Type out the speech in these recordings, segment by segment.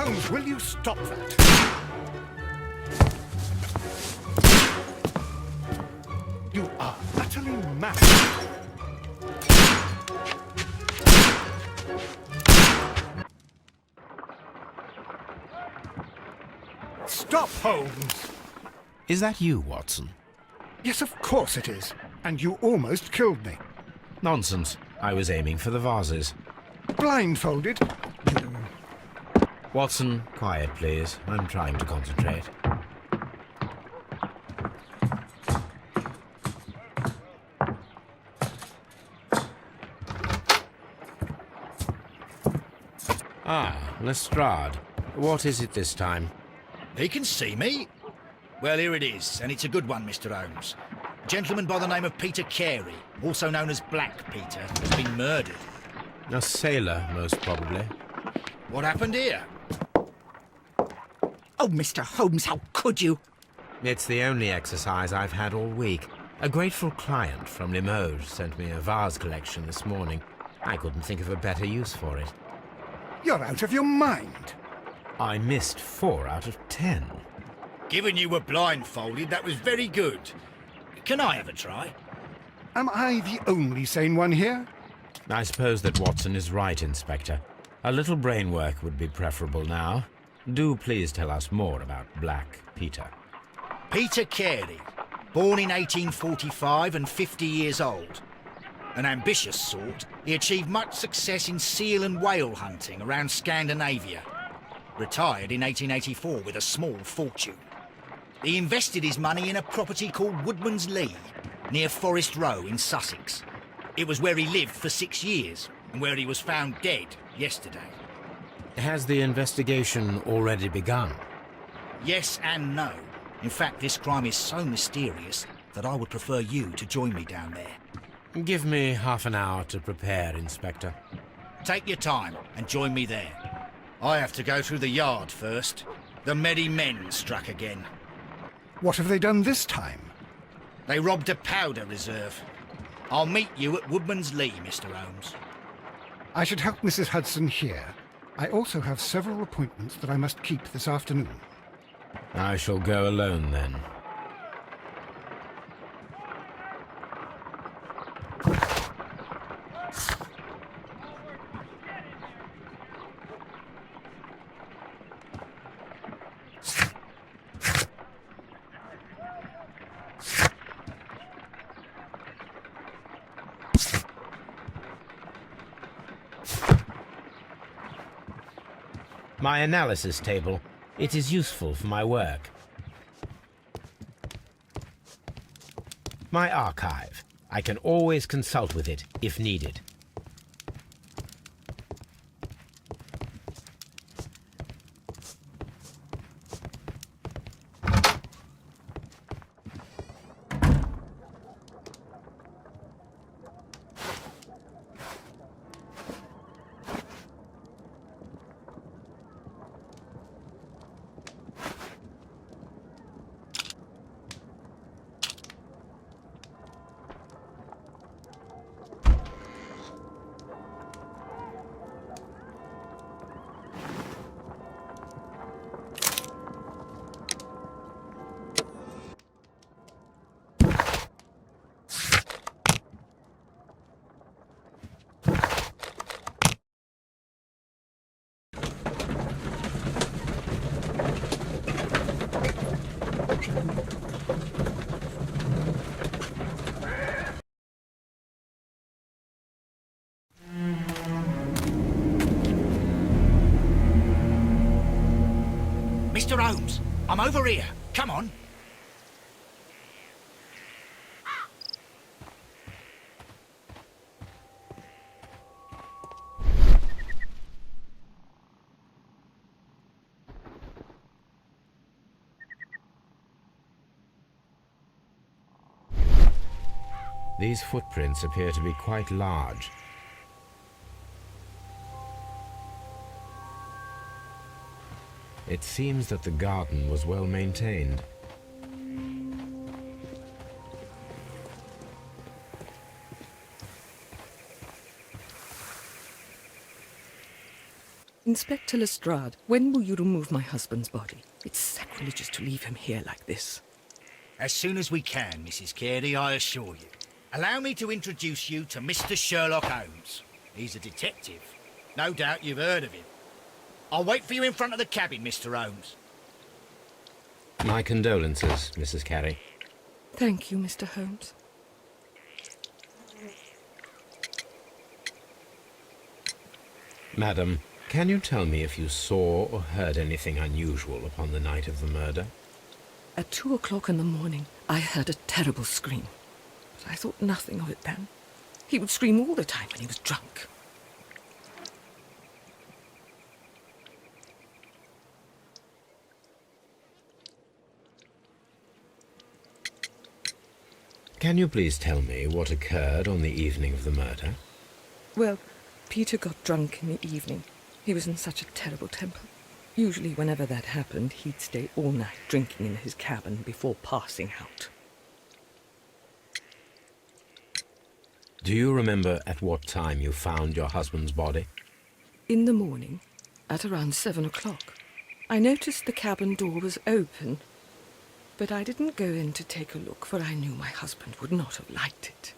Holmes, will you stop that? You are utterly mad. Stop, Holmes! Is that you, Watson? Yes, of course it is. And you almost killed me. Nonsense. I was aiming for the vases. Blindfolded? Watson, quiet, please. I'm trying to concentrate. Ah, Lestrade. What is it this time? He can see me. Well, here it is, and it's a good one, Mr. Holmes. A gentleman by the name of Peter Carey, also known as Black Peter, has been murdered. A sailor, most probably. What happened here? Oh, Mr. Holmes, how could you? It's the only exercise I've had all week. A grateful client from Limoges sent me a vase collection this morning. I couldn't think of a better use for it. You're out of your mind. I missed 4 out of 10. Given you were blindfolded, that was very good. Can I have a try? Am I the only sane one here? I suppose that Watson is right, Inspector. A little brain work would be preferable now. Do please tell us more about Black Peter. Peter Carey, born in 1845 and 50 years old. An ambitious sort, he achieved much success in seal and whale hunting around Scandinavia. Retired in 1884 with a small fortune. He invested his money in a property called Woodman's Lee, near Forest Row in Sussex. It was where he lived for 6 years, and where he was found dead yesterday. Has the investigation already begun? Yes and no. In fact, this crime is so mysterious that I would prefer you to join me down there. Give me half an hour to prepare, Inspector. Take your time and join me there. I have to go through the yard first. The merry men struck again. What have they done this time? They robbed a powder reserve. I'll meet you at Woodman's Lee, Mr. Holmes. I should help Mrs. Hudson here. I also have several appointments that I must keep this afternoon. I shall go alone, then. My analysis table. It is useful for my work. My archive. I can always consult with it if needed. Mr. Holmes, I'm over here. Come on. These footprints appear to be quite large. It seems that the garden was well maintained. Inspector Lestrade, when will you remove my husband's body? It's sacrilegious to leave him here like this. As soon as we can, Mrs. Carey, I assure you. Allow me to introduce you to Mr. Sherlock Holmes. He's a detective. No doubt you've heard of him. I'll wait for you in front of the cabin, Mr. Holmes. My condolences, Mrs. Carey. Thank you, Mr. Holmes. Madam, can you tell me if you saw or heard anything unusual upon the night of the murder? At 2 o'clock in the morning, I heard a terrible scream. But I thought nothing of it then. He would scream all the time when he was drunk. Can you please tell me what occurred on the evening of the murder? Well, Peter got drunk in the evening. He was in such a terrible temper. Usually whenever that happened, he'd stay all night drinking in his cabin before passing out. Do you remember at what time you found your husband's body? In the morning, at around 7 o'clock, I noticed the cabin door was open, but I didn't go in to take a look, for I knew my husband would not have liked it.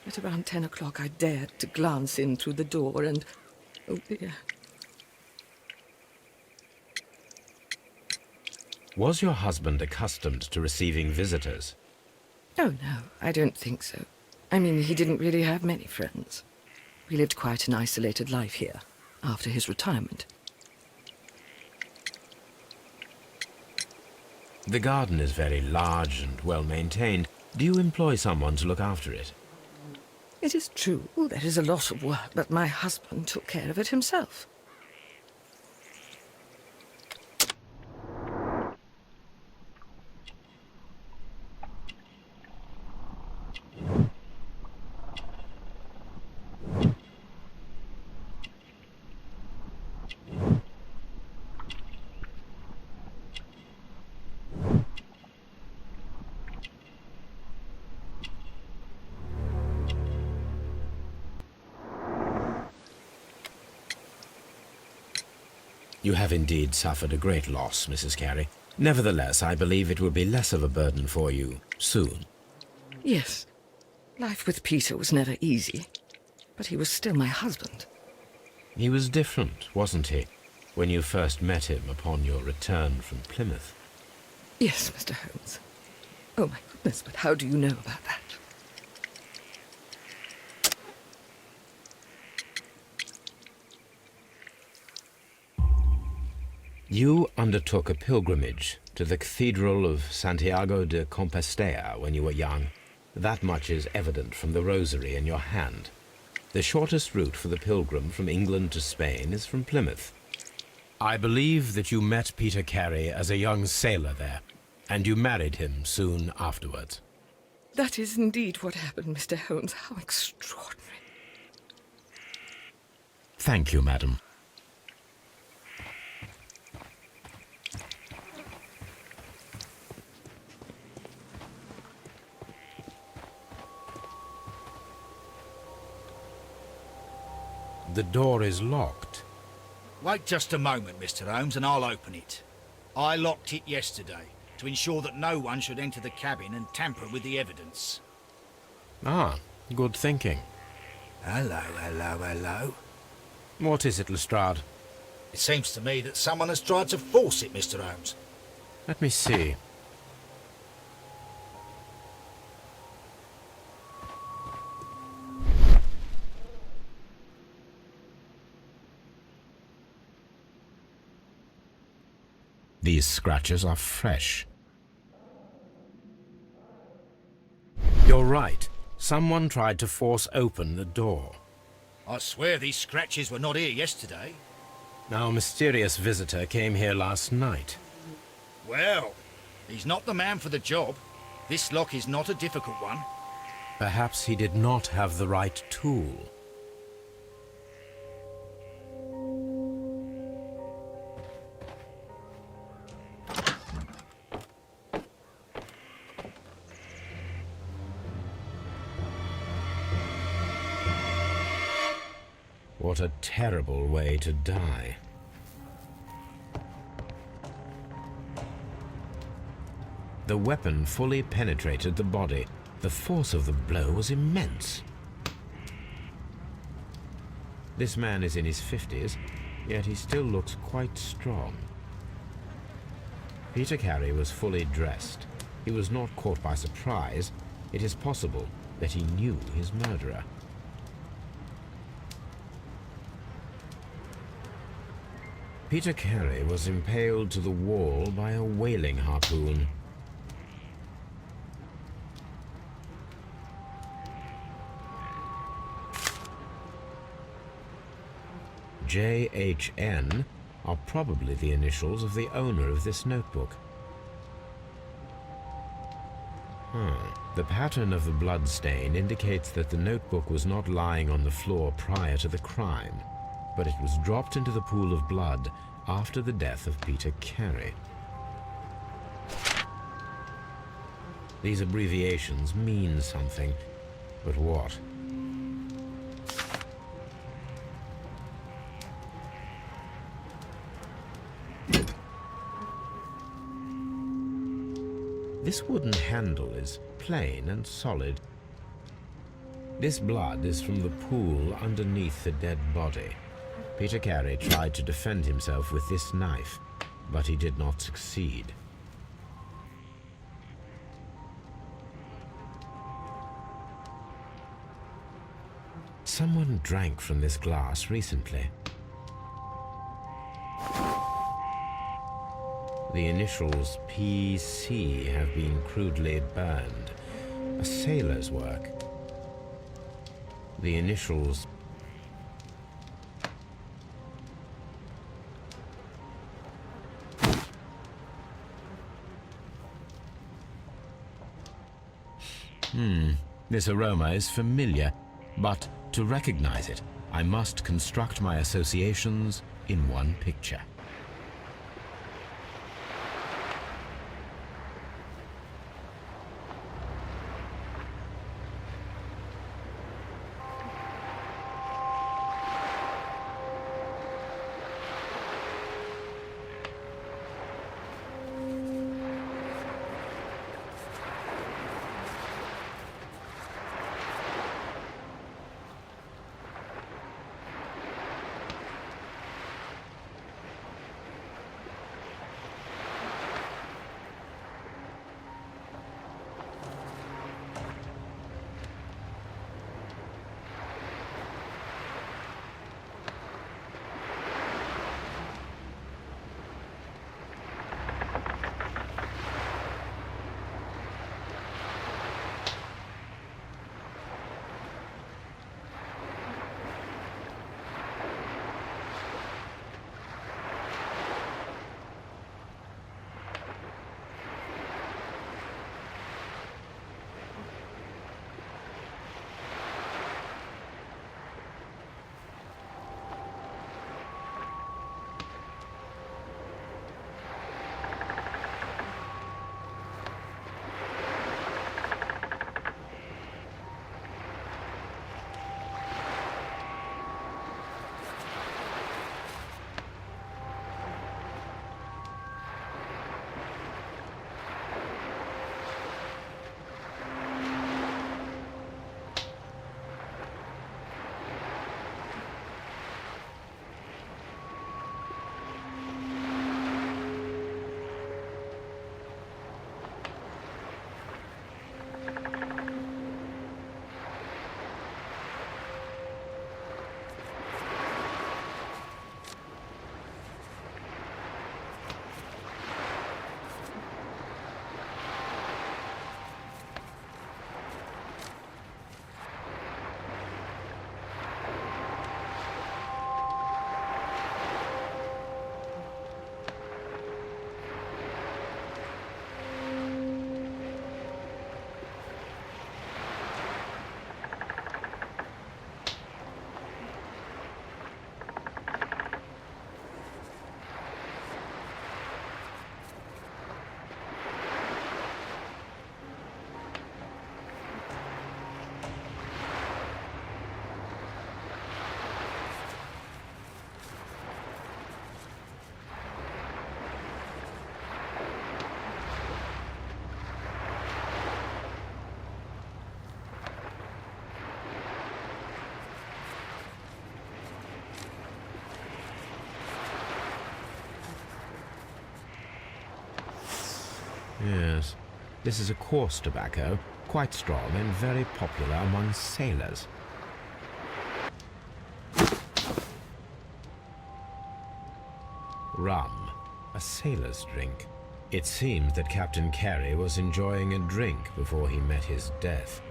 At around 10 o'clock, I dared to glance in through the door and... oh dear. Was your husband accustomed to receiving visitors? Oh, no, I don't think so. I mean, he didn't really have many friends. We lived quite an isolated life here, after his retirement. The garden is very large and well maintained. Do you employ someone to look after it? It is true, there is a lot of work, but my husband took care of it himself. You have indeed suffered a great loss, Mrs. Carey. Nevertheless, I believe it will be less of a burden for you soon. Yes, life with Peter was never easy, but he was still my husband. He was different, wasn't he, when you first met him upon your return from Plymouth? Yes, Mr. Holmes. Oh, my goodness, but how do you know about that? You undertook a pilgrimage to the Cathedral of Santiago de Compostela when you were young. That much is evident from the rosary in your hand. The shortest route for the pilgrim from England to Spain is from Plymouth. I believe that you met Peter Carey as a young sailor there, and you married him soon afterwards. That is indeed what happened, Mr. Holmes. How extraordinary. Thank you, madam. The door is locked. Wait just a moment, Mr. Holmes, and I'll open it. I locked it yesterday to ensure that no one should enter the cabin and tamper with the evidence. Ah, good thinking. Hello, hello, hello. What is it, Lestrade? It seems to me that someone has tried to force it, Mr. Holmes. Let me see. These scratches are fresh. You're right. Someone tried to force open the door. I swear these scratches were not here yesterday. Our mysterious visitor came here last night. Well, he's not the man for the job. This lock is not a difficult one. Perhaps he did not have the right tool. What a terrible way to die. The weapon fully penetrated the body. The force of the blow was immense. This man is in his 50s, yet he still looks quite strong. Peter Carey was fully dressed. He was not caught by surprise. It is possible that he knew his murderer. Peter Carey was impaled to the wall by a whaling harpoon. JHN are probably the initials of the owner of this notebook. The pattern of the blood stain indicates that the notebook was not lying on the floor prior to the crime, but it was dropped into the pool of blood after the death of Peter Carey. These abbreviations mean something, but what? This wooden handle is plain and solid. This blood is from the pool underneath the dead body. Peter Carey tried to defend himself with this knife, but he did not succeed. Someone drank from this glass recently. The initials PC have been crudely burned. A sailor's work. The initials This aroma is familiar, but to recognize it, I must construct my associations in one picture. Yes, this is a coarse tobacco, quite strong and very popular among sailors. Rum, a sailor's drink. It seems that Captain Carey was enjoying a drink before he met his death.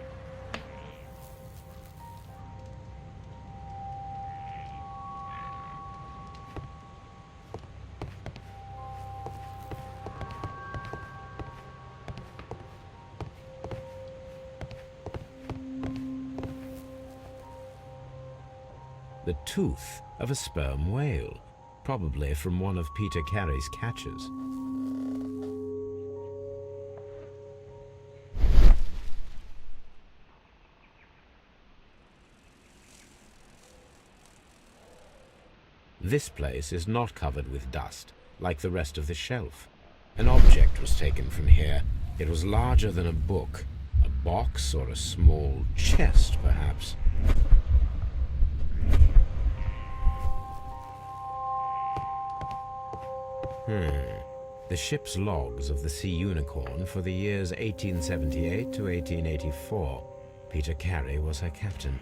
The tooth of a sperm whale, probably from one of Peter Carey's catches. This place is not covered with dust, like the rest of the shelf. An object was taken from here. It was larger than a book, a box or a small chest, perhaps. The ship's logs of the Sea Unicorn for the years 1878 to 1884. Peter Carey was her captain.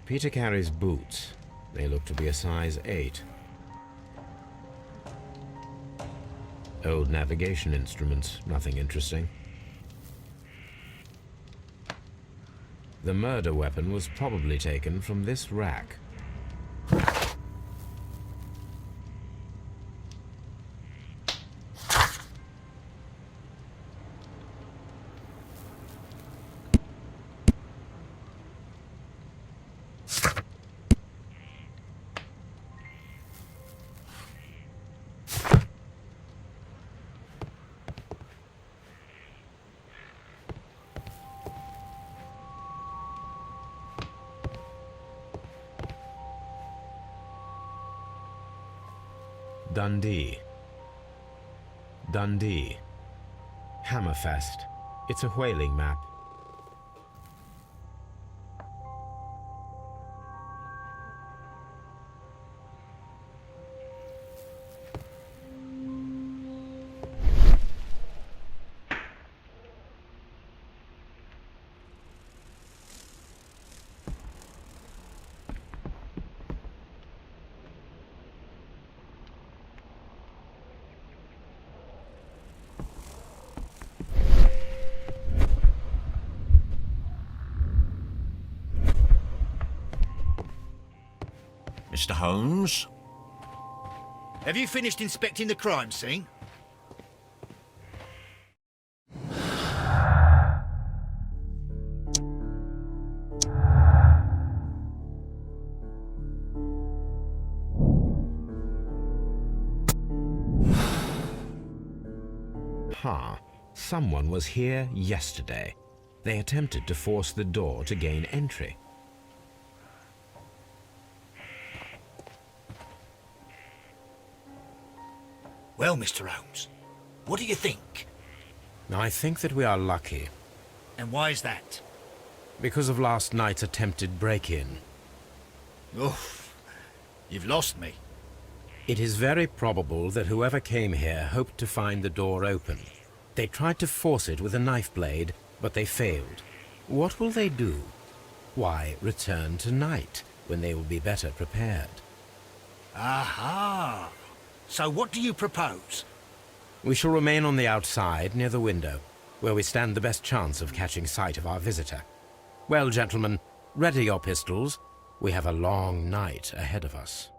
Peter Carey's boots. They look to be a size 8. Old navigation instruments, nothing interesting. The murder weapon was probably taken from this rack. Dundee. Dundee. Hammerfest. It's a whaling map. Mr. Holmes? Have you finished inspecting the crime scene? Someone was here yesterday. They attempted to force the door to gain entry. Well, Mr. Holmes, what do you think? I think that we are lucky, And why is that? because of last night's attempted break-in. Oof, you've lost me. It is very probable that whoever came here hoped to find the door open. They tried to force it with a knife blade, but they failed. What will they do? Why, return tonight, when they will be better prepared. Aha! So what do you propose? We shall remain on the outside, near the window, where we stand the best chance of catching sight of our visitor. Well, gentlemen, ready your pistols. We have a long night ahead of us.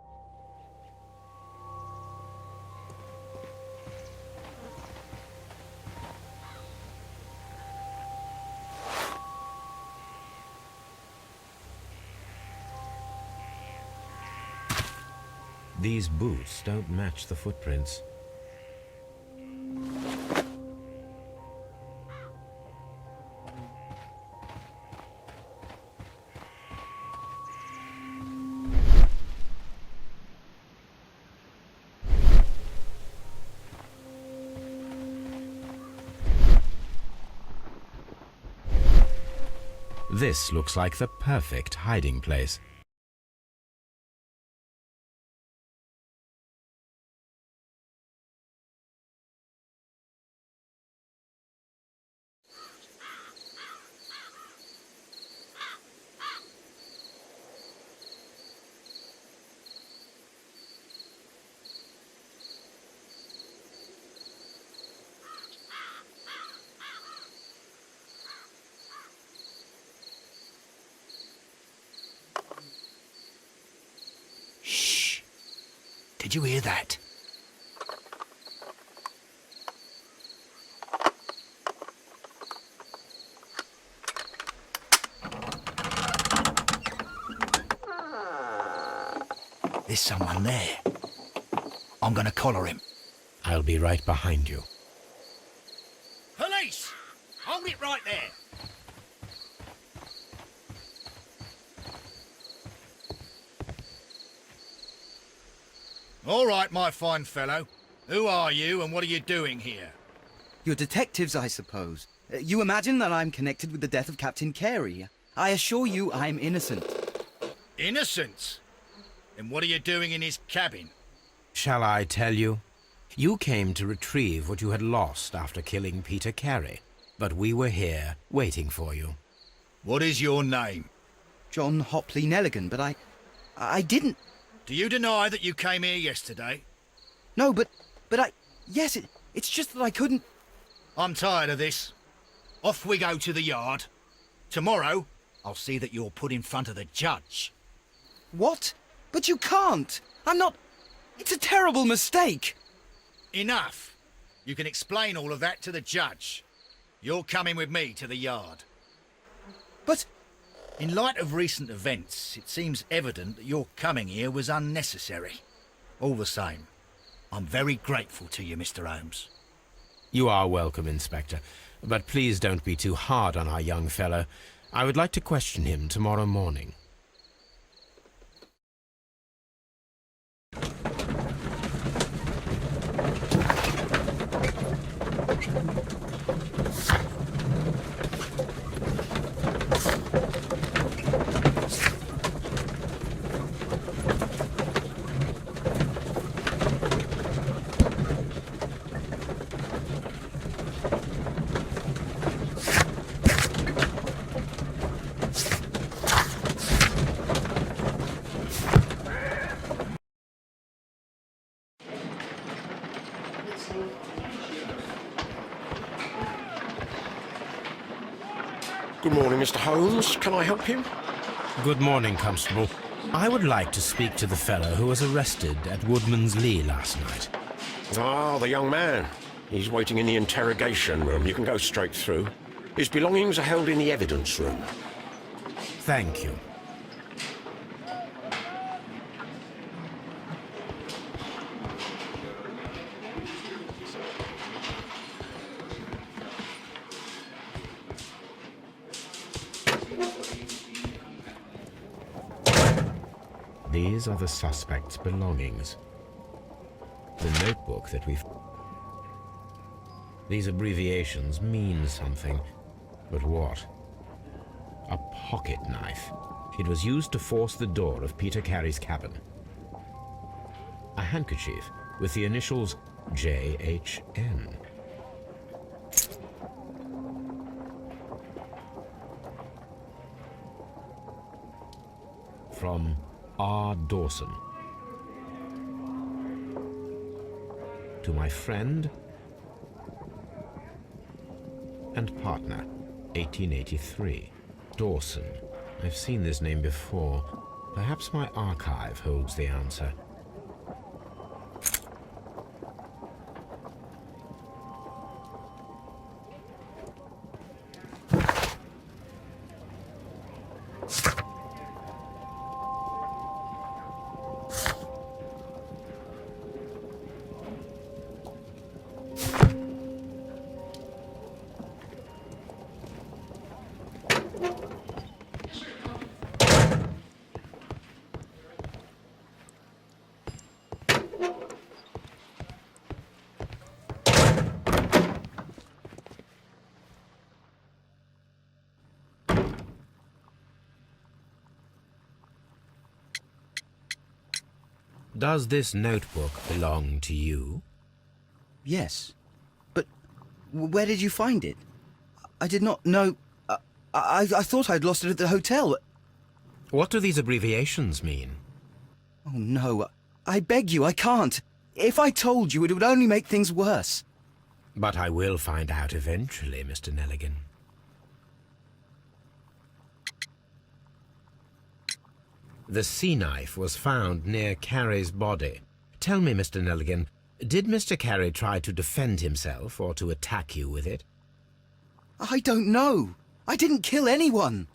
These boots don't match the footprints. This looks like the perfect hiding place. Did you hear that? There's someone there. I'm gonna collar him. I'll be right behind you. Police! Hold it right there. All right, my fine fellow. Who are you and what are you doing here? You're detectives, I suppose. You imagine that I'm connected with the death of Captain Carey. I assure you I'm innocent. Innocent? Then what are you doing in his cabin? Shall I tell you? You came to retrieve what you had lost after killing Peter Carey, but we were here waiting for you. What is your name? John Hopley Nelligan, but I didn't... Do you deny that you came here yesterday? No, but I... Yes, it's just that I couldn't... I'm tired of this. Off we go to the yard. Tomorrow, I'll see that you're put in front of the judge. What? But you can't! I'm not... It's a terrible mistake! Enough. You can explain all of that to the judge. You're coming with me to the yard. But... In light of recent events, it seems evident that your coming here was unnecessary. All the same, I'm very grateful to you, Mr. Holmes. You are welcome, Inspector, but please don't be too hard on our young fellow. I would like to question him tomorrow morning. Good morning, Mr. Holmes. Can I help you? Good morning, Constable. I would like to speak to the fellow who was arrested at Woodman's Lee last night. Ah, the young man. He's waiting in the interrogation room. You can go straight through. His belongings are held in the evidence room. Thank you. These are the suspect's belongings. The notebook that we've... These abbreviations mean something. But what? A pocket knife. It was used to force the door of Peter Carey's cabin. A handkerchief with the initials J.H.N. From R. Dawson. To my friend and partner, 1883. Dawson. I've seen this name before. Perhaps my archive holds the answer. Does this notebook belong to you? Yes. But where did you find it? I did not know... I thought I'd lost it at the hotel. What do these abbreviations mean? Oh, no. I beg you, I can't. If I told you, it would only make things worse. But I will find out eventually, Mr. Nelligan. The sea knife was found near Carey's body. Tell me, Mr. Nelligan, did Mr. Carey try to defend himself or to attack you with it? I don't know. I didn't kill anyone.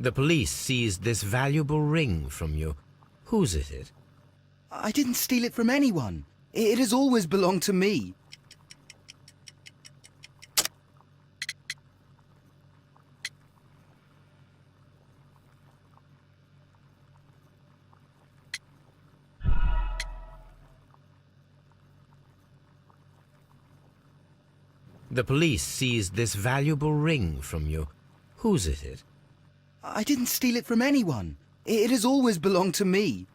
The police seized this valuable ring from you. Whose is it? I didn't steal it from anyone. It has always belonged to me. The police seized this valuable ring from you. Whose is it? I didn't steal it from anyone. It has always belonged to me.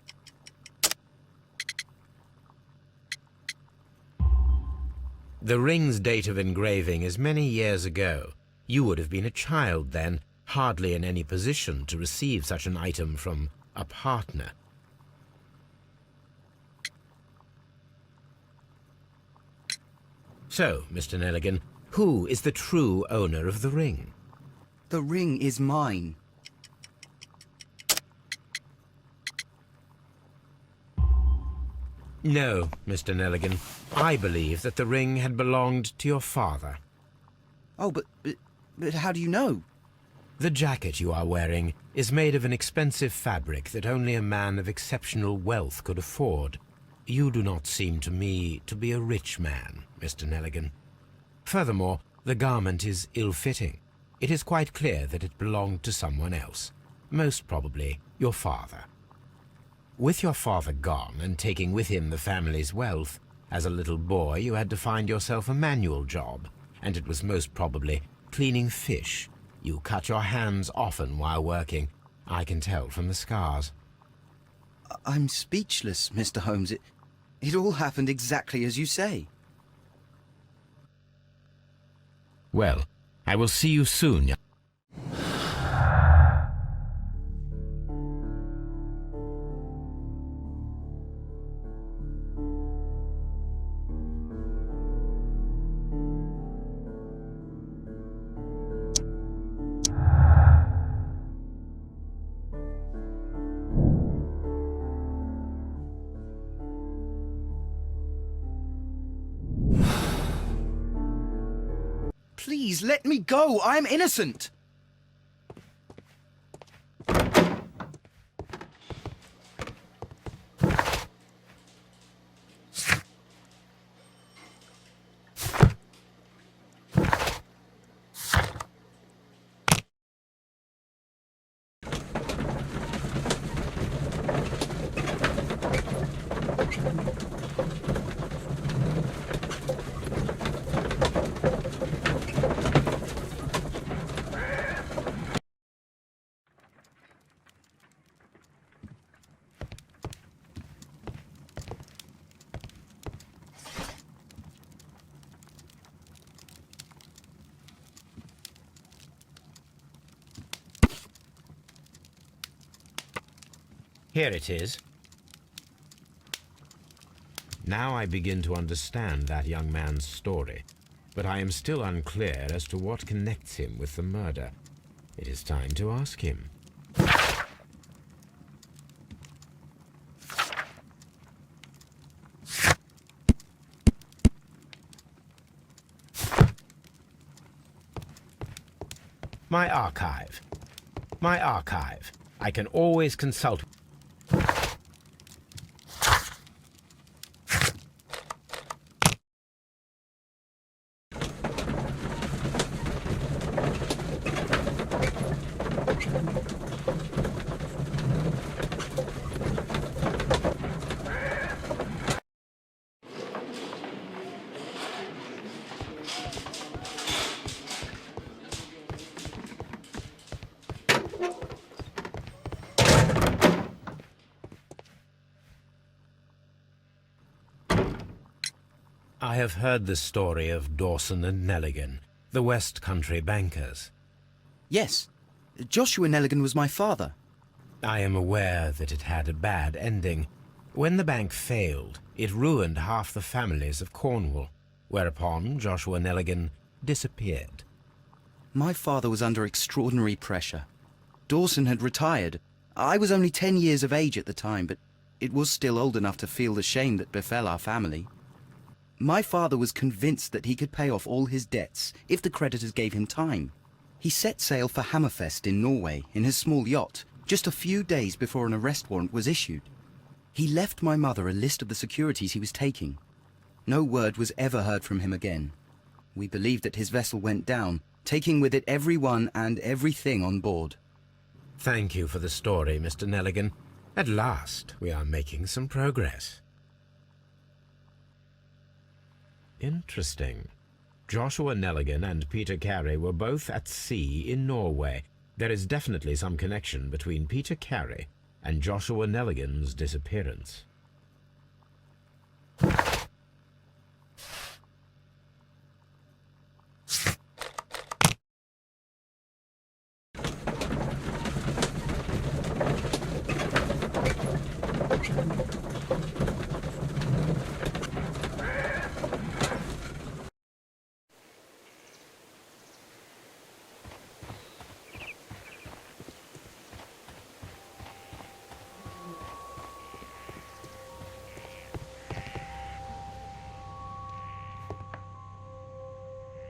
The ring's date of engraving is many years ago. You would have been a child then, hardly in any position to receive such an item from a partner. So, Mr. Nelligan, who is the true owner of the ring? The ring is mine. No, Mr. Nelligan. I believe that the ring had belonged to your father. Oh, but how do you know? The jacket you are wearing is made of an expensive fabric that only a man of exceptional wealth could afford. You do not seem to me to be a rich man, Mr. Nelligan. Furthermore, the garment is ill-fitting. It is quite clear that it belonged to someone else, most probably your father. With your father gone and taking with him the family's wealth, as a little boy you had to find yourself a manual job, and it was most probably cleaning fish. You cut your hands often while working. I can tell from the scars. I'm speechless, Mr. Holmes. It all happened exactly as you say. Well, I will see you soon. Please, let me go. I'm innocent. Here it is. Now I begin to understand that young man's story, but I am still unclear as to what connects him with the murder. It is time to ask him. My archive. My archive. I can always consult. I have heard the story of Dawson and Nelligan, the West Country bankers. Yes, Joshua Nelligan was my father. I am aware that it had a bad ending. When the bank failed, it ruined half the families of Cornwall, whereupon Joshua Nelligan disappeared. My father was under extraordinary pressure. Dawson had retired. I was only 10 years of age at the time, but it was still old enough to feel the shame that befell our family. My father was convinced that he could pay off all his debts if the creditors gave him time. He set sail for Hammerfest in Norway in his small yacht, just a few days before an arrest warrant was issued. He left my mother a list of the securities he was taking. No word was ever heard from him again. We believe that his vessel went down, taking with it everyone and everything on board. Thank you for the story, Mr. Nelligan. At last, we are making some progress. Interesting. Joshua Nelligan and Peter Carey were both at sea in Norway. There is definitely some connection between Peter Carey and Joshua Nelligan's disappearance.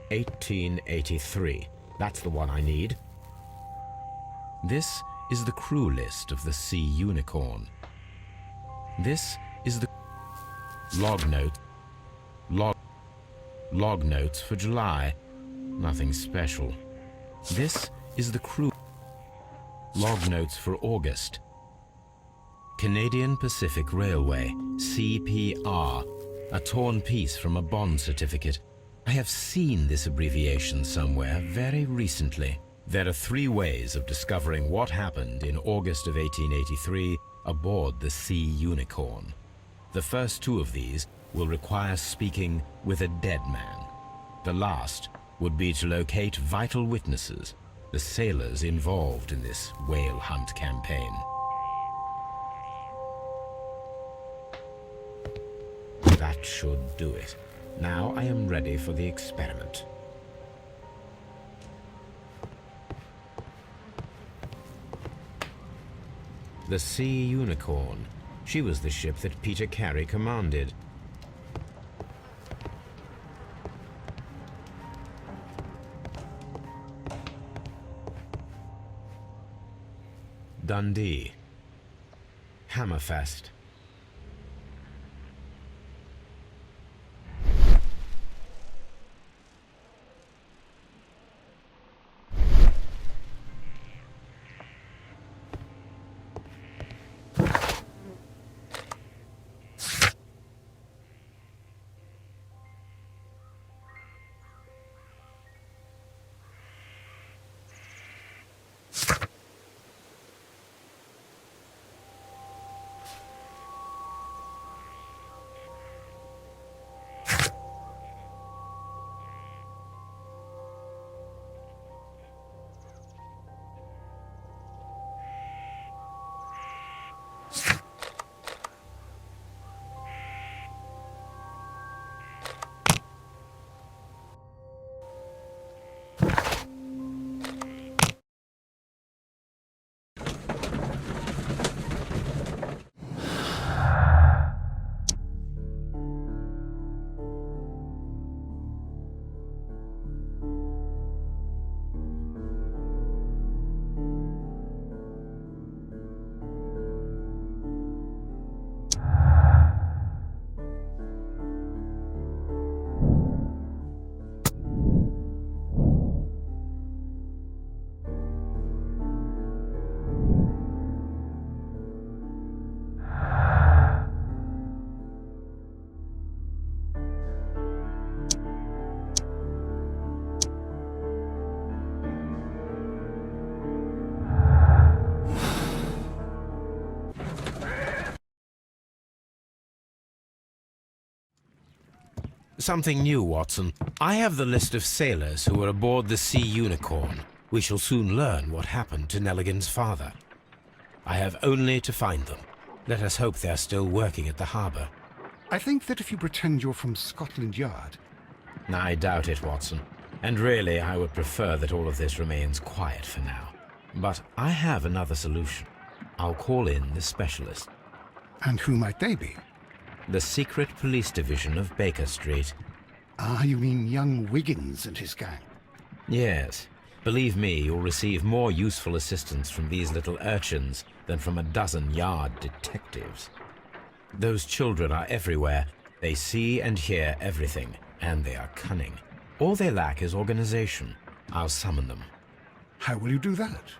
"1883. That's the one I need. This is the crew list of the Sea Unicorn. This is the log notes for July. Nothing special. This is the crew log notes for August. Canadian Pacific Railway, CPR, a torn piece from a bond certificate. I have seen this abbreviation somewhere very recently. There are 3 ways of discovering what happened in August of 1883 aboard the Sea Unicorn. The first 2 of these will require speaking with a dead man. The last would be to locate vital witnesses, the sailors involved in this whale hunt campaign. That should do it. Now I am ready for the experiment. The Sea Unicorn. She was the ship that Peter Carey commanded. Dundee. Hammerfest. Something new, Watson. I have the list of sailors who were aboard the Sea Unicorn. We shall soon learn what happened to Nelligan's father. I have only to find them. Let us hope they are still working at the harbour. I think that if you pretend you're from Scotland Yard... I doubt it, Watson. And really, I would prefer that all of this remains quiet for now. But I have another solution. I'll call in the specialist. And who might they be? The secret police division of Baker Street. Ah, you mean young Wiggins and his gang? Yes. Believe me, you'll receive more useful assistance from these little urchins than from a dozen yard detectives. Those children are everywhere. They see and hear everything, and they are cunning. All they lack is organization. I'll summon them. How will you do that?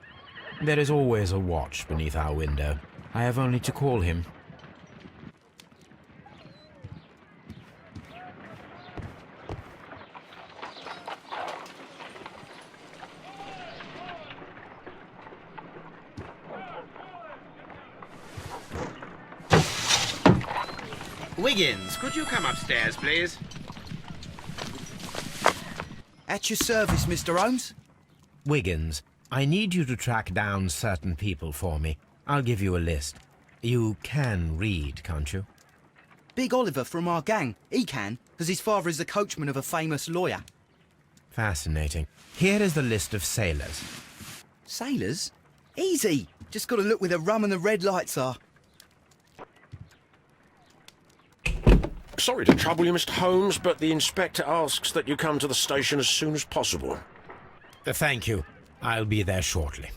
There is always a watch beneath our window. I have only to call him. Wiggins, could you come upstairs, please? At your service, Mr. Holmes. Wiggins, I need you to track down certain people for me. I'll give you a list. You can read, can't you? Big Oliver from our gang. He can, because his father is the coachman of a famous lawyer. Fascinating. Here is the list of sailors. Sailors? Easy. Just got to look where the rum and the red lights are. Sorry to trouble you, Mr. Holmes, but the inspector asks that you come to the station as soon as possible. Thank you. I'll be there shortly.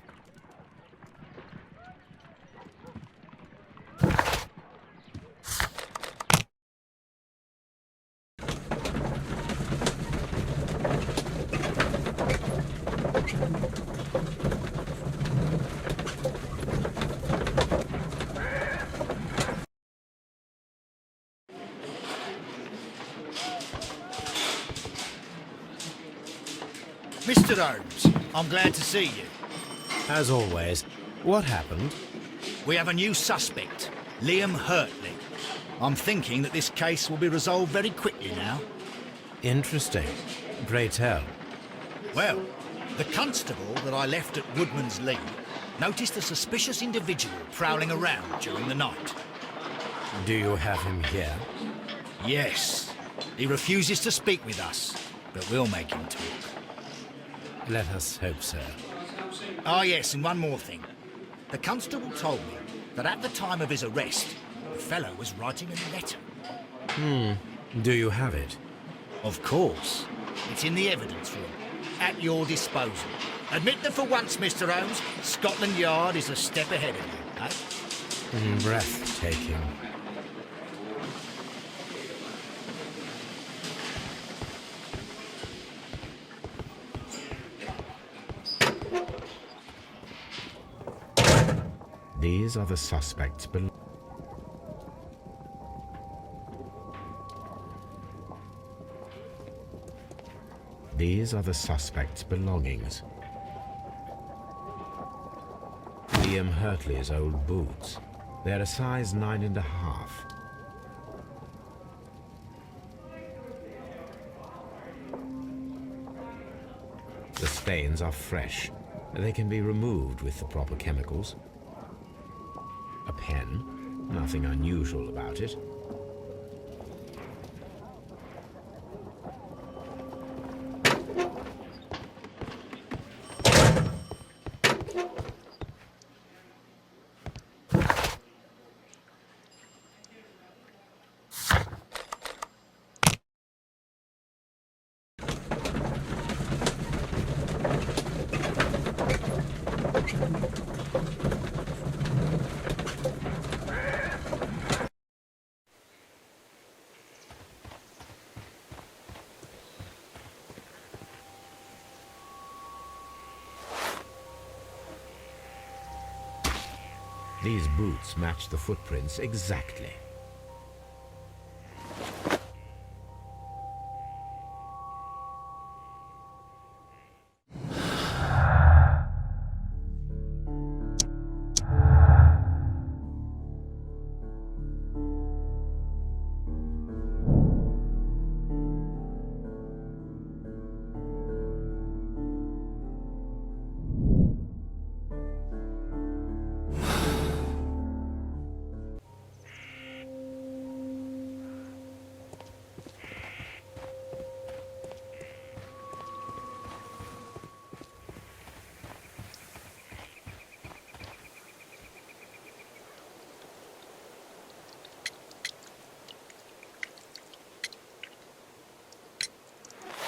Mr. Holmes, I'm glad to see you. As always, what happened? We have a new suspect, Liam Hurtley. I'm thinking that this case will be resolved very quickly now. Interesting. Pray tell. Well, the constable that I left at Woodman's Lee noticed a suspicious individual prowling around during the night. Do you have him here? Yes, he refuses to speak with us, but we'll make him talk. Let us hope so. Ah, yes, and one more thing. The constable told me that at the time of his arrest, the fellow was writing a letter. Do you have it? Of course. It's in the evidence room, at your disposal. Admit that for once, Mr. Holmes, Scotland Yard is a step ahead of you, eh? Breathtaking. These are the suspects These are the suspects' belongings. Liam Hurtley's old boots. They're a size 9.5. The stains are fresh. They can be removed with the proper chemicals. A pen. Nothing unusual about it. These boots match the footprints exactly.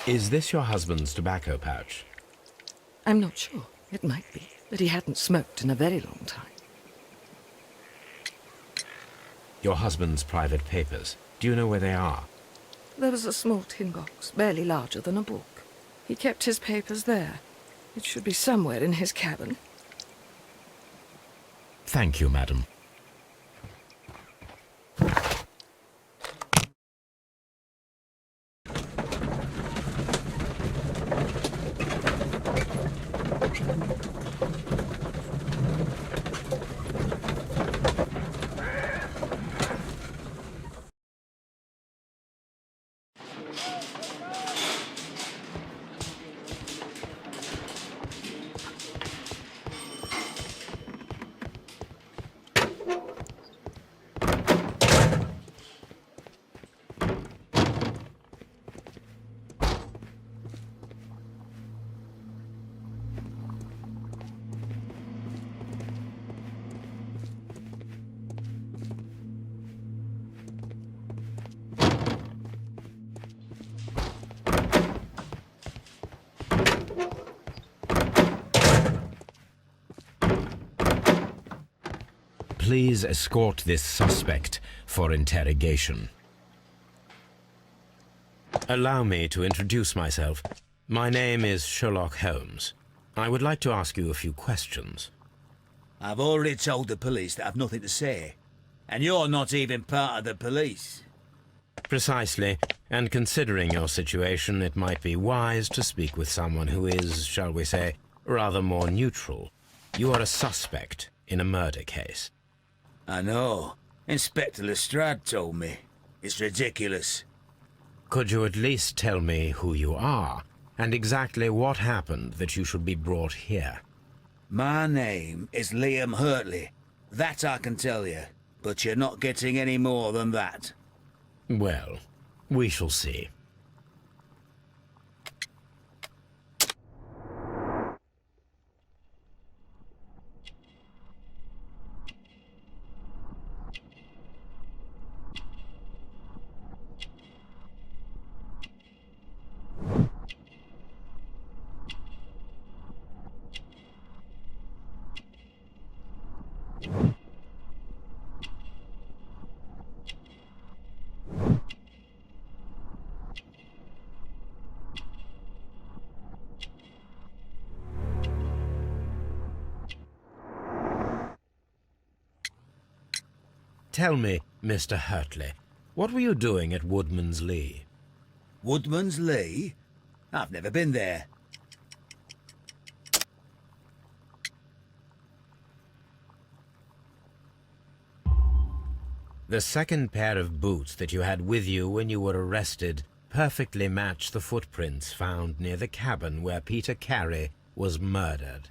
Is this your husband's tobacco pouch? I'm not sure. It might be, but he hadn't smoked in a very long time. Your husband's private papers. Do you know where they are? There was a small tin box, barely larger than a book. He kept his papers there. It should be somewhere in his cabin. Thank you, madam. Please escort this suspect for interrogation. Allow me to introduce myself. My name is Sherlock Holmes. I would like to ask you a few questions. I've already told the police that I've nothing to say. And you're not even part of the police. Precisely, and considering your situation, it might be wise to speak with someone who is, shall we say, rather more neutral. You are a suspect in a murder case. I know. Inspector Lestrade told me. It's ridiculous. Could you at least tell me who you are, and exactly what happened that you should be brought here? My name is Liam Hurtley. That I can tell you. But you're not getting any more than that. Well, we shall see. Tell me, Mr. Hurtley, what were you doing at Woodman's Lee? Woodman's Lee? I've never been there. The second pair of boots that you had with you when you were arrested perfectly match the footprints found near the cabin where Peter Carey was murdered.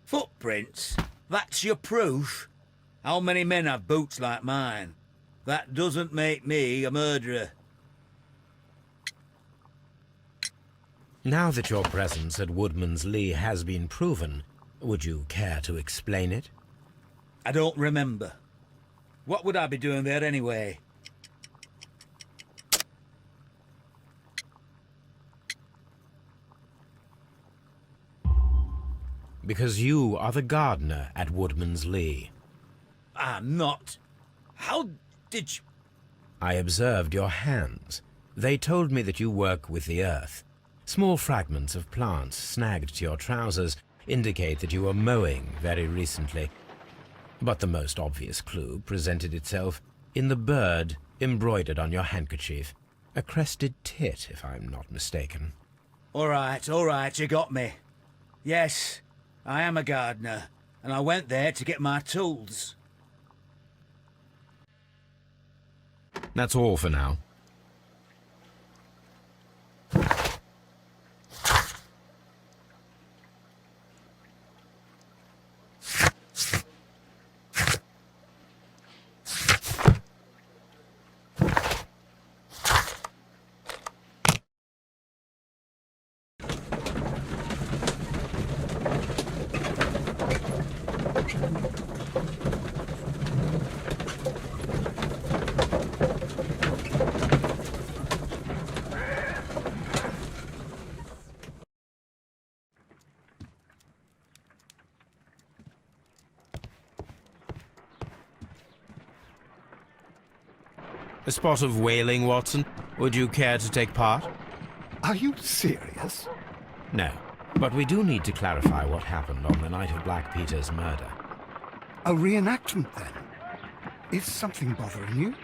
Footprints? That's your proof? How many men have boots like mine? That doesn't make me a murderer. Now that your presence at Woodman's Lee has been proven, would you care to explain it? I don't remember. What would I be doing there anyway? Because you are the gardener at Woodman's Lee. I'm not. How did you... I observed your hands. They told me that you work with the earth. Small fragments of plants snagged to your trousers indicate that you were mowing very recently. But the most obvious clue presented itself in the bird embroidered on your handkerchief. A crested tit, if I'm not mistaken. All right, you got me. Yes, I am a gardener, and I went there to get my tools. That's all for now. A spot of whaling, Watson? Would you care to take part? Are you serious? No, but we do need to clarify what happened on the night of Black Peter's murder. A reenactment, then? Is something bothering you?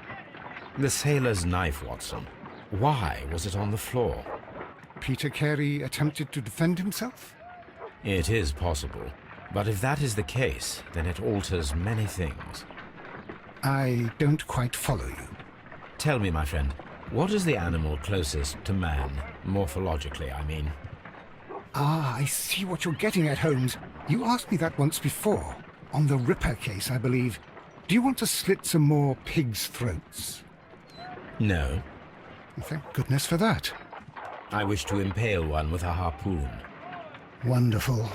The sailor's knife, Watson. Why was it on the floor? Peter Carey attempted to defend himself? It is possible, but if that is the case, then it alters many things. I don't quite follow you. Tell me, my friend, what is the animal closest to man, morphologically, I mean? Ah, I see what you're getting at, Holmes. You asked me that once before. On the Ripper case, I believe. Do you want to slit some more pigs' throats? No. Thank goodness for that. I wish to impale one with a harpoon. Wonderful.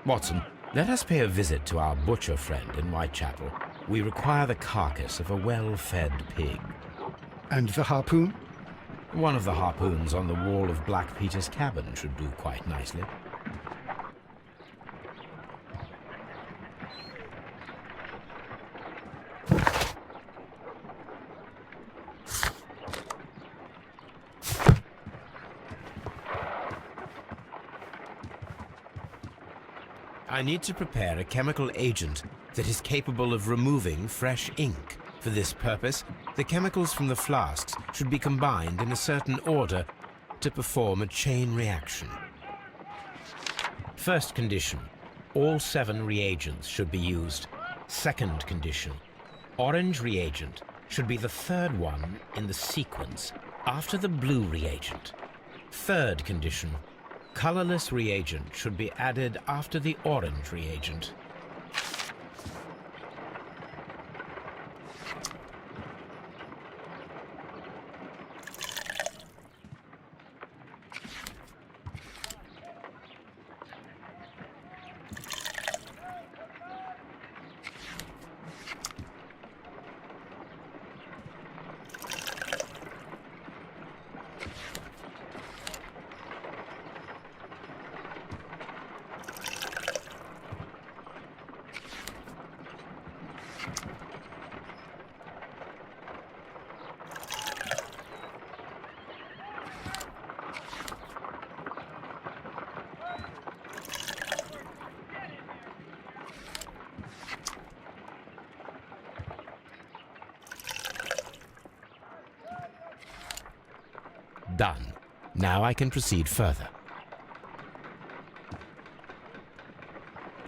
Watson, let us pay a visit to our butcher friend in Whitechapel. We require the carcass of a well-fed pig. And the harpoon? One of the harpoons on the wall of Black Peter's cabin should do quite nicely. I need to prepare a chemical agent that is capable of removing fresh ink. For this purpose, the chemicals from the flasks should be combined in a certain order to perform a chain reaction. First condition, all 7 reagents should be used. Second condition, orange reagent should be the third one in the sequence after the blue reagent. Third condition, colorless reagent should be added after the orange reagent. Done. Now I can proceed further.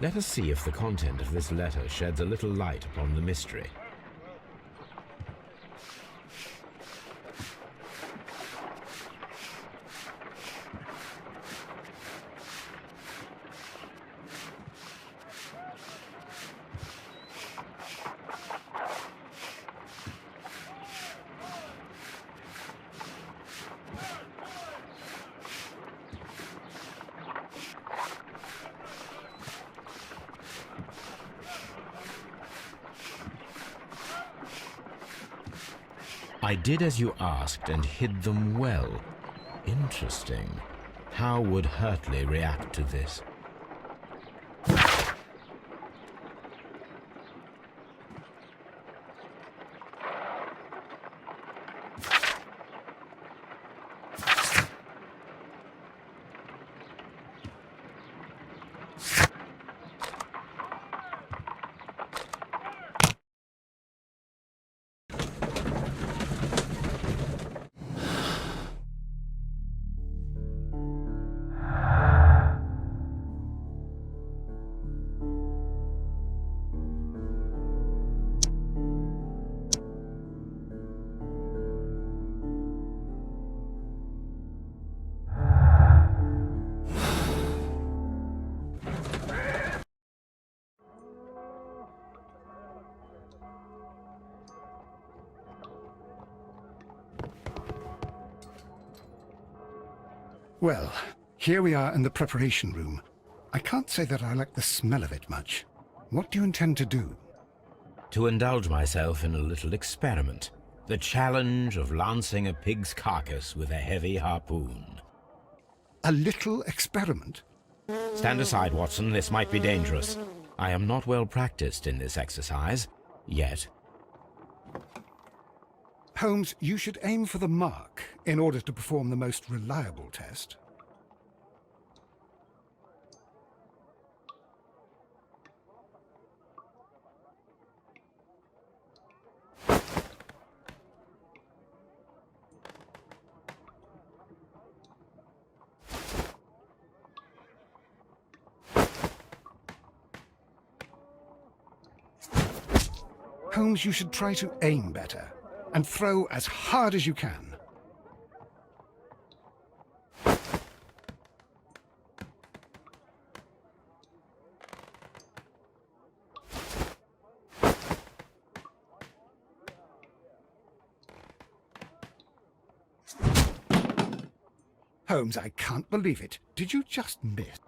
Let us see if the content of this letter sheds a little light upon the mystery. I did as you asked and hid them well. Interesting. How would Hurtley react to this? Well, here we are in the preparation room. I can't say that I like the smell of it much. What do you intend to do? To indulge myself in a little experiment. The challenge of lancing a pig's carcass with a heavy harpoon. A little experiment? Stand aside, Watson. This might be dangerous. I am not well practiced in this exercise. Yet. Holmes, you should aim for the mark in order to perform the most reliable test. Holmes, you should try to aim better and throw as hard as you can. Holmes, I can't believe it. Did you just miss?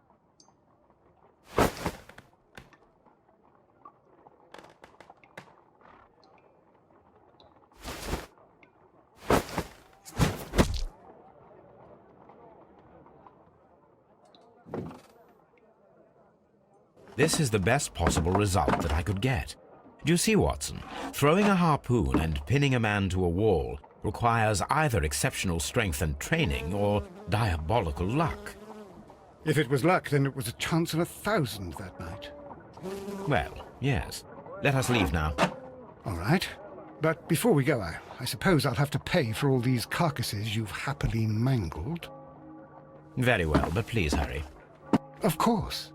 This is the best possible result that I could get. Do you see, Watson? Throwing a harpoon and pinning a man to a wall requires either exceptional strength and training or diabolical luck. If it was luck, then it was a chance in 1,000 that night. Well, yes. Let us leave now. All right. But before we go, I suppose I'll have to pay for all these carcasses you've happily mangled. Very well, but please hurry. Of course.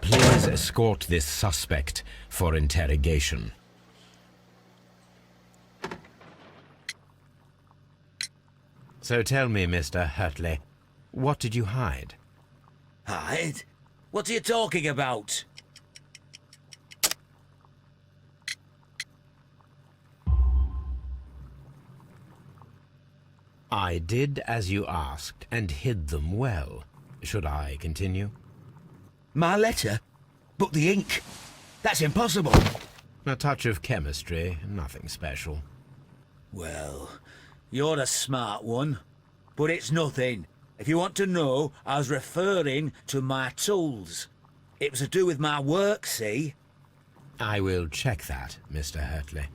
Please escort this suspect for interrogation. So tell me, Mr. Hurtley, what did you hide? Hide? What are you talking about? I did as you asked and hid them well. Should I continue? My letter? But the ink? That's impossible. A touch of chemistry, nothing special. Well, you're a smart one. But it's nothing. If you want to know, I was referring to my tools. It was to do with my work, see? I will check that, Mr. Hurtley.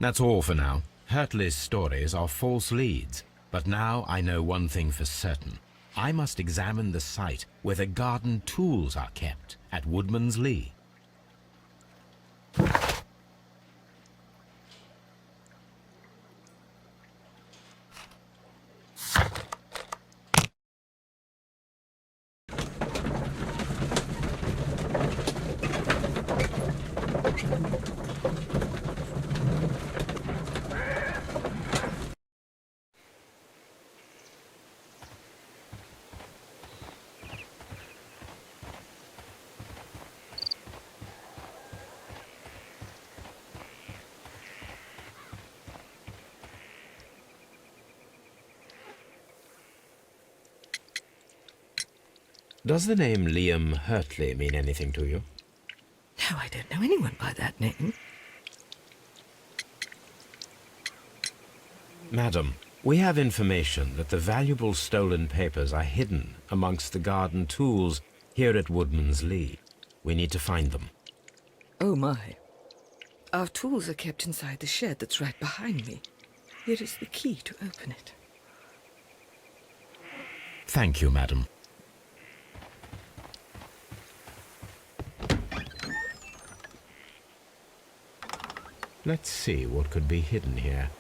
That's all for now. Hurtley's stories are false leads. But now I know one thing for certain. I must examine the site where the garden tools are kept at Woodman's Lee. Does the name Liam Hurtley mean anything to you? No, I don't know anyone by that name. Madam, we have information that the valuable stolen papers are hidden amongst the garden tools here at Woodman's Lee. We need to find them. Oh, my. Our tools are kept inside the shed that's right behind me. Here is the key to open it. Thank you, madam. Let's see what could be hidden here.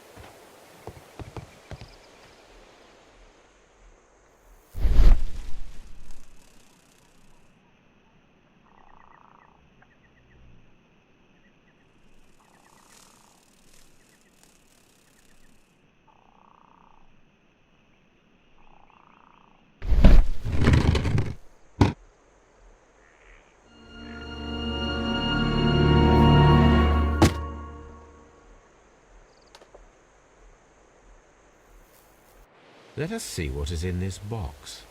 Let us see what is in this box.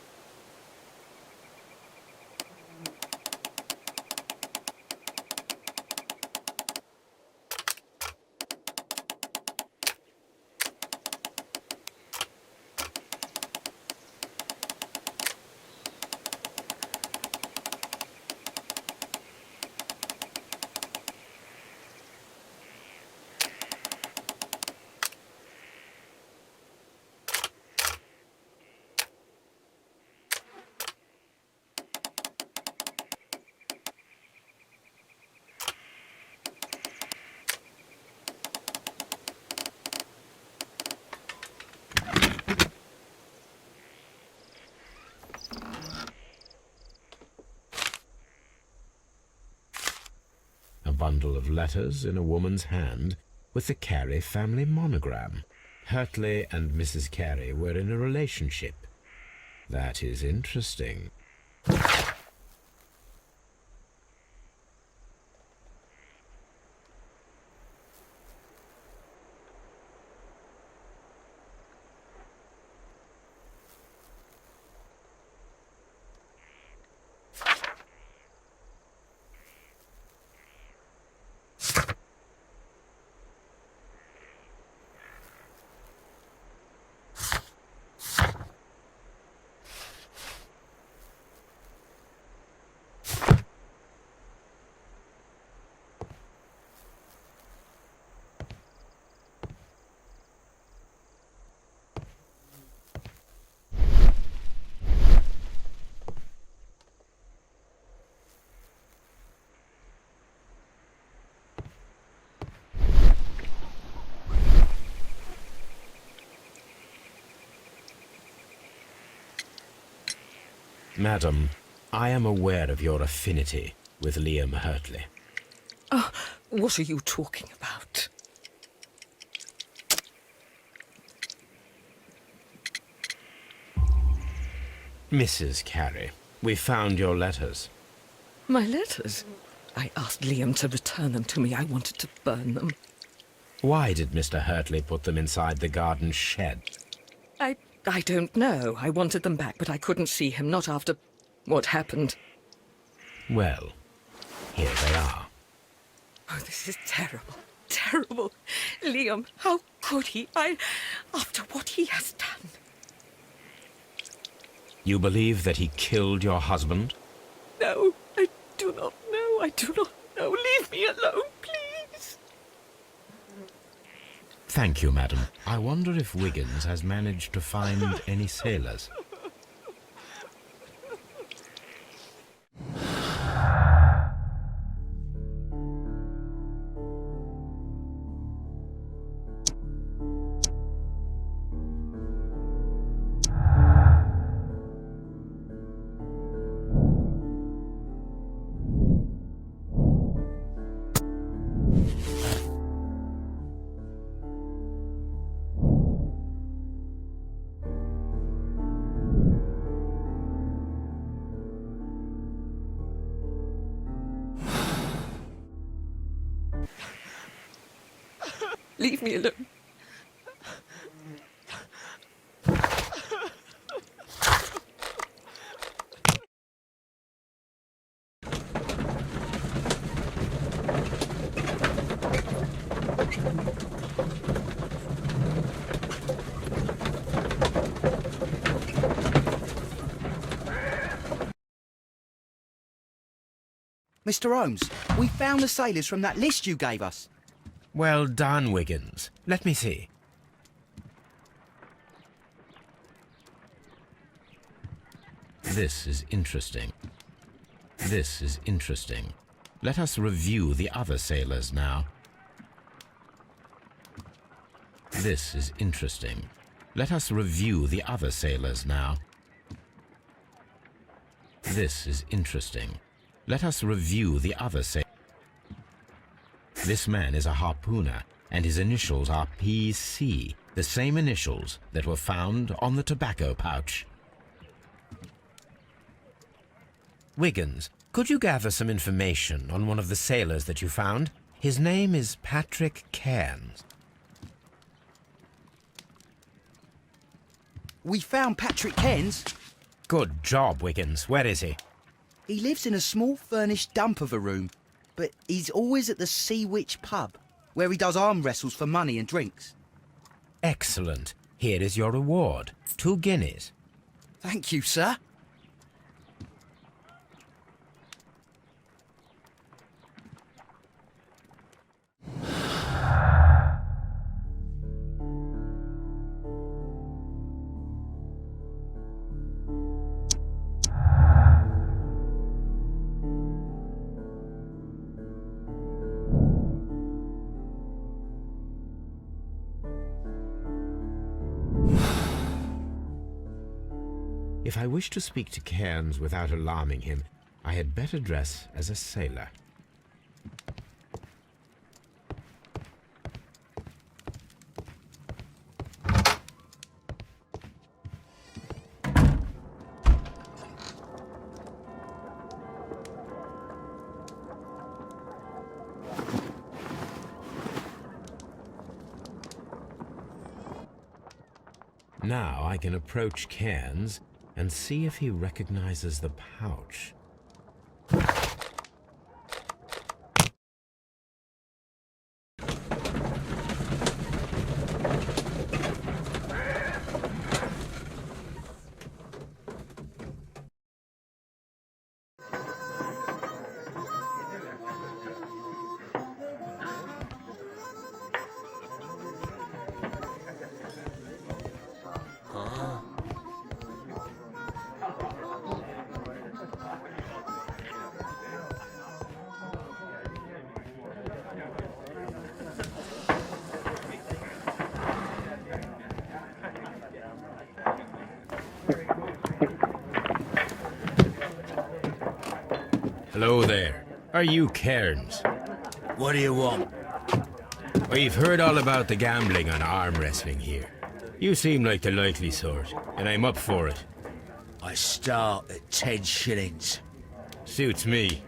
A bundle of letters in a woman's hand with the Carey family monogram. Hurtley and Mrs. Carey were in a relationship. That is interesting. Madam, I am aware of your affinity with Liam Hurtley. Oh, what are you talking about? Mrs. Carey, we found your letters. My letters? I asked Liam to return them to me. I wanted to burn them. Why did Mr. Hurtley put them inside the garden shed? I don't know. I wanted them back, but I couldn't see him, not after what happened. Well, here they are. Oh, this is terrible. Terrible. Liam, how could he? After what he has done. You believe that he killed your husband? No, I do not know. I do not know. Leave me alone, please. Thank you, madam. I wonder if Wiggins has managed to find any sailors. Leave me alone. Mr. Holmes, we found the sailors from that list you gave us. Well done, Wiggins. Let me see. This is interesting. This is interesting. Let us review the other sailors now. This is interesting. Let us review the other sailors now. This is interesting. Let us review the other sailors. This man is a harpooner, and his initials are PC, the same initials that were found on the tobacco pouch. Wiggins, could you gather some information on one of the sailors that you found? His name is Patrick Cairns. We found Patrick Cairns. Good job, Wiggins. Where is he? He lives in a small furnished dump of a room, but he's always at the Sea Witch pub, where he does arm wrestles for money and drinks. Excellent. Here is your reward. 2 guineas. Thank you, sir. If I wish to speak to Cairns without alarming him, I had better dress as a sailor. Now I can approach Cairns and see if he recognizes the pouch. Hello there. Are you Cairns? What do you want? We've heard all about the gambling on arm wrestling here. You seem like the likely sort, and I'm up for it. I start at 10 shillings. Suits me.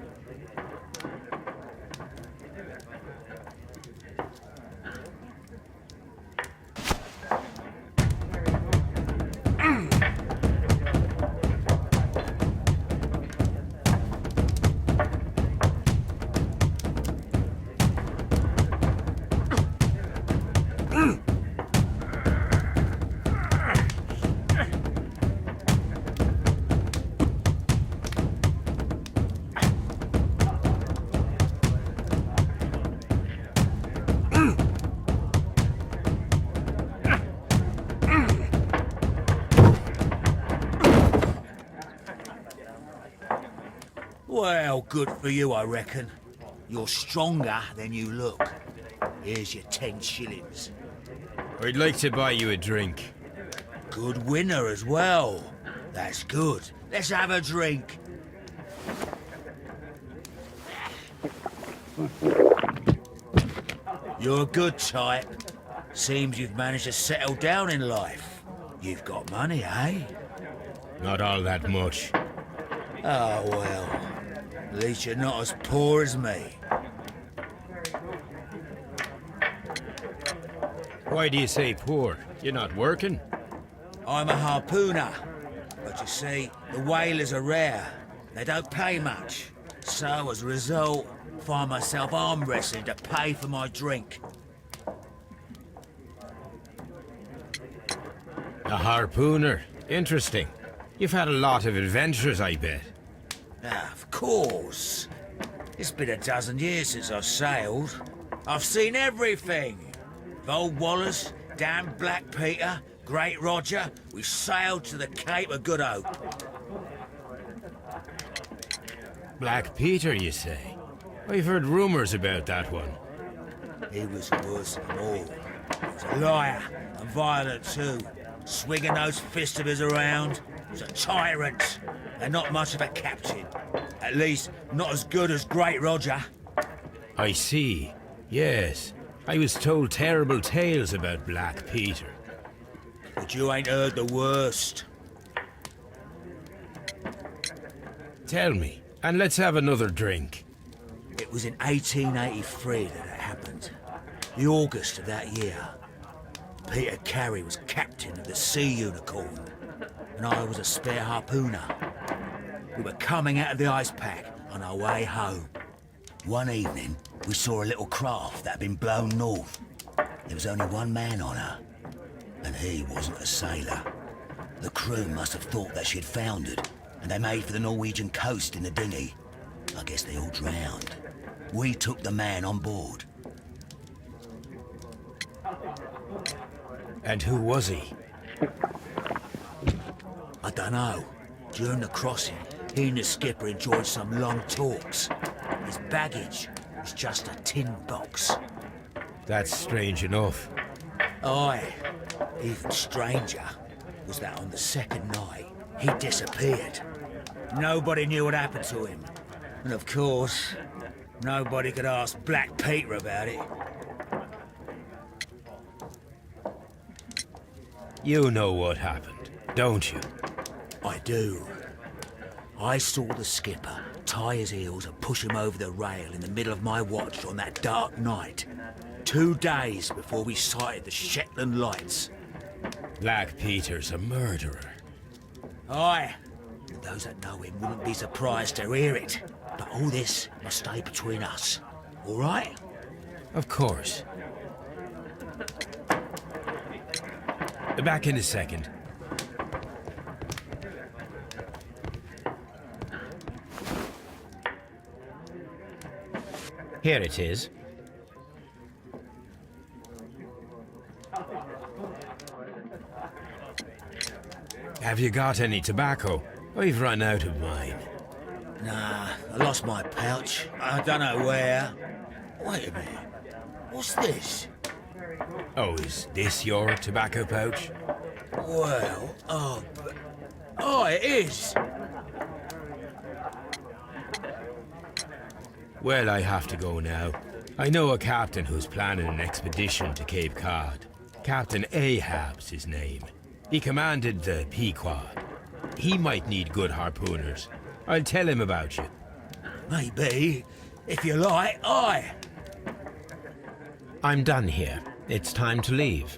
Well, good for you, I reckon. You're stronger than you look. Here's your 10 shillings. I'd like to buy you a drink. Good winner as well. That's good. Let's have a drink. You're a good type. Seems you've managed to settle down in life. You've got money, eh? Not all that much. Oh, well. At least you're not as poor as me. Why do you say poor? You're not working? I'm a harpooner. But you see, the whalers are rare. They don't pay much. So, as a result, find myself arm wrestling to pay for my drink. A harpooner. Interesting. You've had a lot of adventures, I bet. Ah, of course. It's been a dozen years since I sailed. I've seen everything. Old Wallace, damn Black Peter, Great Roger, we sailed to the Cape of Good Hope. Black Peter, you say? I've heard rumours about that one. He was worse than all. He was a liar, and violent too. Swinging those fists of his around. He was a tyrant, and not much of a captain. At least, not as good as Great Roger. I see. Yes. I was told terrible tales about Black Peter. But you ain't heard the worst. Tell me, and let's have another drink. It was in 1883 that it happened. The August of that year. Peter Carey was captain of the Sea Unicorn, and I was a spare harpooner. We were coming out of the ice pack on our way home. One evening, we saw a little craft that had been blown north. There was only one man on her, and he wasn't a sailor. The crew must have thought that she had foundered, and they made for the Norwegian coast in the dinghy. I guess they all drowned. We took the man on board. And who was he? I dunno. During the crossing, he and the skipper enjoyed some long talks. His baggage was just a tin box. That's strange enough. Aye. Even stranger was that on the second night, he disappeared. Nobody knew what happened to him. And of course, nobody could ask Black Peter about it. You know what happened, don't you? I do. I saw the skipper tie his heels and push him over the rail in the middle of my watch on that dark night. 2 days before we sighted the Shetland lights. Black Peter's a murderer. Aye. Those that know him wouldn't be surprised to hear it. But all this must stay between us. All right? Of course. Back in a second. Here it is. Have you got any tobacco? I've run out of mine. Nah, I lost my pouch. I don't know where. Wait a minute. What's this? Oh, is this your tobacco pouch? Well, oh, it is. Well, I have to go now. I know a captain who's planning an expedition to Cape Cod. Captain Ahab's his name. He commanded the Pequod. He might need good harpooners. I'll tell him about you. Maybe. If you like, aye. I'm done here. It's time to leave.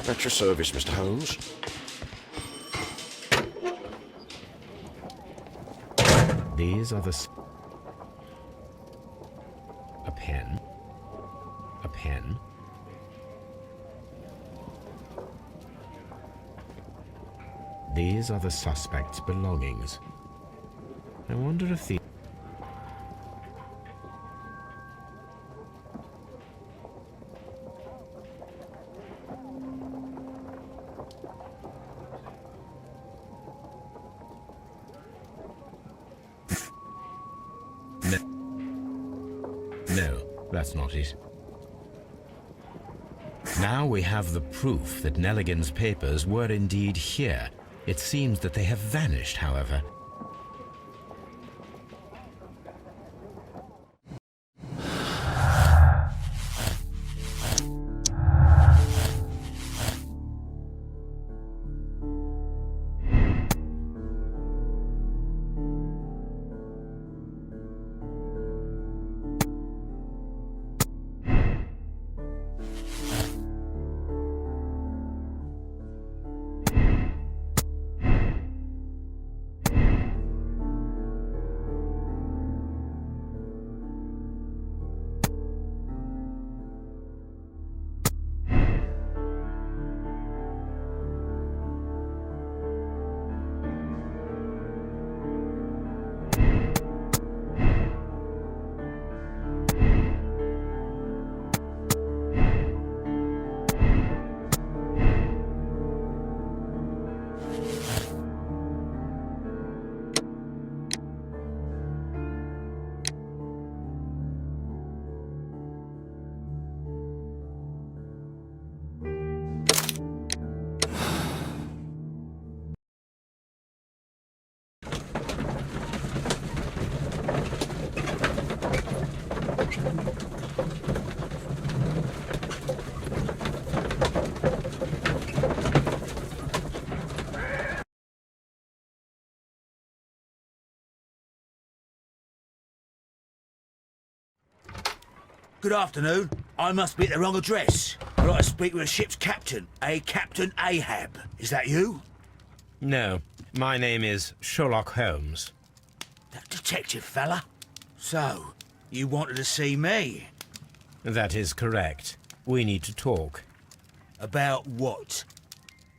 At your service, Mr. Holmes. These are the... A pen. A pen. These are the suspect's belongings. I wonder if the... That's not it. Now we have the proof that Nelligan's papers were indeed here. It seems that they have vanished, however. Good afternoon. I must be at the wrong address. I'd like to speak with a ship's captain, a Captain Ahab. Is that you? No, my name is Sherlock Holmes. That detective fella? So, you wanted to see me? That is correct. We need to talk. About what?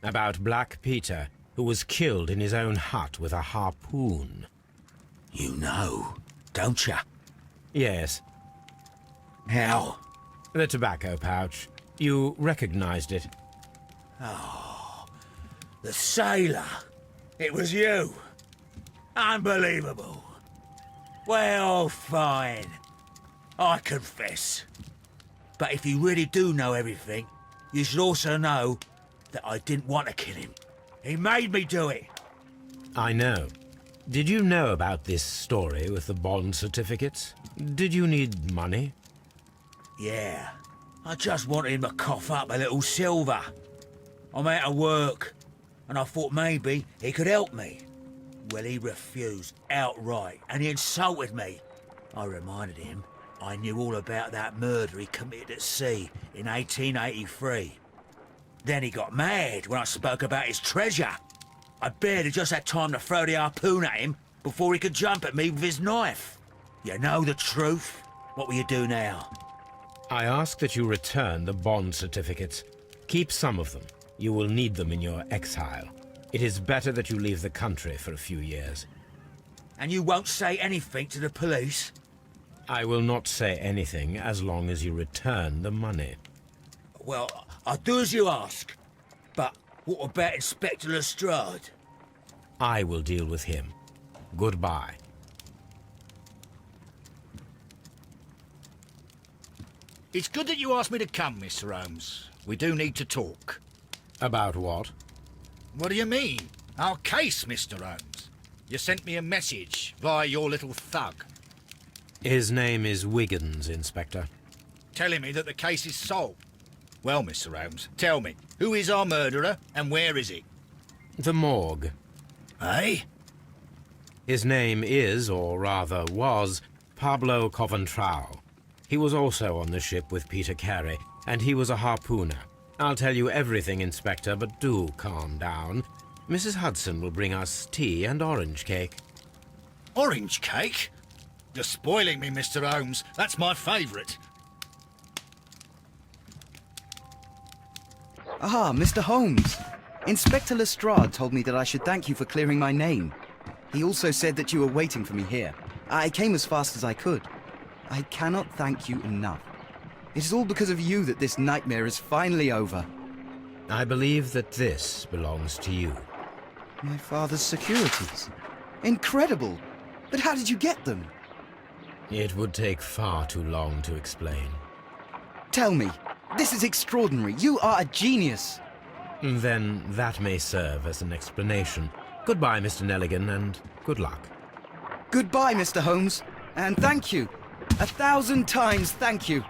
About Black Peter, who was killed in his own hut with a harpoon. You know, don't you? Yes, How? the tobacco pouch. You recognized it. The sailor. It was you. Unbelievable. Well, fine. I confess. But if you really do know everything, you should also know that I didn't want to kill him. He made me do it. I know. Did you know about this story with the bond certificates? Did you need money? Yeah. I just wanted him to cough up a little silver. I'm out of work, and I thought maybe he could help me. Well, he refused outright, and he insulted me. I reminded him I knew all about that murder he committed at sea in 1883. Then he got mad when I spoke about his treasure. I barely just had time to throw the harpoon at him before he could jump at me with his knife. You know the truth. What will you do now? I ask that you return the bond certificates. Keep some of them. You will need them in your exile. It is better that you leave the country for a few years. And you won't say anything to the police? I will not say anything as long as you return the money. Well, I'll do as you ask. But what about Inspector Lestrade? I will deal with him. Goodbye. It's good that you asked me to come, Mr. Holmes. We do need to talk. About what? What do you mean? Our case, Mr. Holmes. You sent me a message via your little thug, His name is Wiggins, Inspector. telling me that the case is solved. Well, Mr. Holmes, tell me, who is our murderer and where is it? The morgue. Eh? His name is, or rather was, Pablo Coventrao. He was also on the ship with Peter Carey, and he was a harpooner. I'll tell you everything, Inspector, but do calm down. Mrs. Hudson will bring us tea and orange cake. Orange cake? You're spoiling me, Mr. Holmes. That's my favourite. Ah, Mr. Holmes. Inspector Lestrade told me that I should thank you for clearing my name. He also said that you were waiting for me here. I came as fast as I could. I cannot thank you enough. It is all because of you that this nightmare is finally over. I believe that this belongs to you. My father's securities. Incredible! But how did you get them? It would take far too long to explain. Tell me, this is extraordinary. You are a genius. Then that may serve as an explanation. Goodbye, Mr. Nelligan, and good luck. Goodbye, Mr. Holmes, and thank you. 1,000 times thank you.